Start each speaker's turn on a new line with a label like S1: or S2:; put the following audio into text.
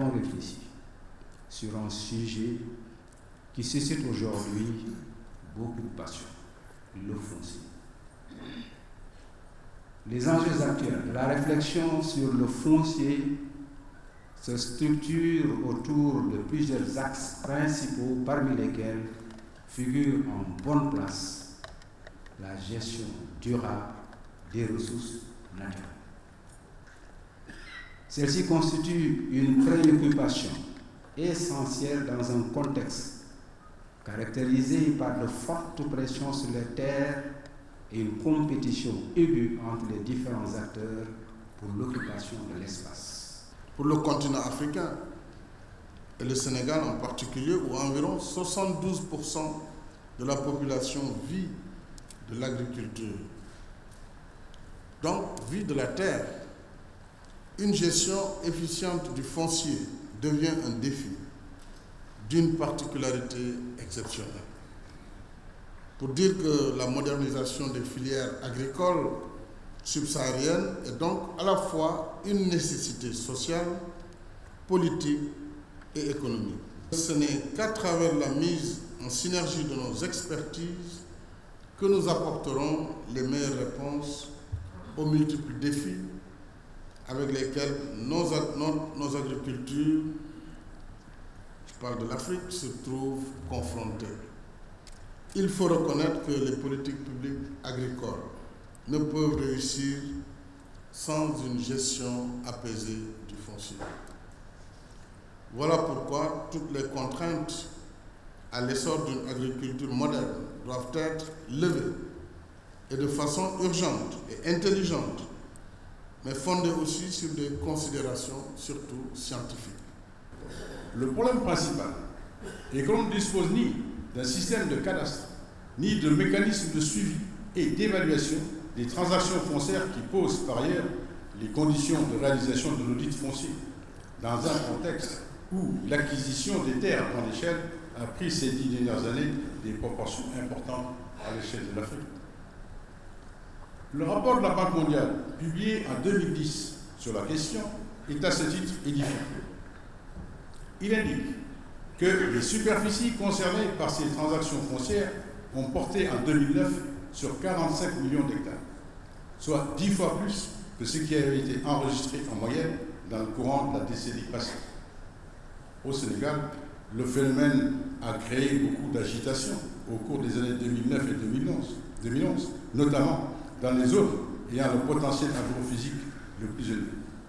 S1: avons réfléchi sur un sujet qui suscite aujourd'hui beaucoup de passion, le foncier. Les enjeux actuels de la réflexion sur le foncier se structurent autour de plusieurs axes principaux, parmi lesquels figure en bonne place la gestion durable des ressources naturelles. Celle-ci constitue une préoccupation essentielle dans un contexte caractérisé par de fortes pressions sur les terres et une compétition aiguë entre les différents acteurs pour l'occupation de l'espace.
S2: Pour le continent africain, et le Sénégal en particulier, où environ 72% de la population vit de l'agriculture, donc vit de la terre, une gestion efficiente du foncier devient un défi d'une particularité exceptionnelle. Pour dire que la modernisation des filières agricoles subsahariennes est donc à la fois une nécessité sociale, politique et économique. Ce n'est qu'à travers la mise en synergie de nos expertises que nous apporterons les meilleures réponses aux multiples défis avec lesquels nos agricultures, je parle de l'Afrique, se trouvent confrontées. Il faut reconnaître que les politiques publiques agricoles ne peuvent réussir sans une gestion apaisée du foncier. Voilà pourquoi toutes les contraintes à l'essor d'une agriculture moderne doivent être levées et de façon urgente et intelligente, mais fondées aussi sur des considérations surtout scientifiques.
S3: Le problème principal est que l'on ne dispose ni d'un système de cadastre, ni de mécanisme de suivi et d'évaluation des transactions foncières qui posent par ailleurs les conditions de réalisation de l'audit foncier, dans un contexte où l'acquisition des terres à grande échelle a pris ces 10 dernières années des proportions importantes à l'échelle de l'Afrique. Le rapport de la Banque mondiale, publié en 2010 sur la question, est à ce titre édifiant. Il indique que les superficies concernées par ces transactions foncières ont porté en 2009 sur 45 millions d'hectares, soit 10 fois plus que ce qui avait été enregistré en moyenne dans le courant de la décennie passée. Au Sénégal, le phénomène a créé beaucoup d'agitation au cours des années 2009 et 2011, notamment dans les zones ayant le potentiel agrophysique le plus élevé.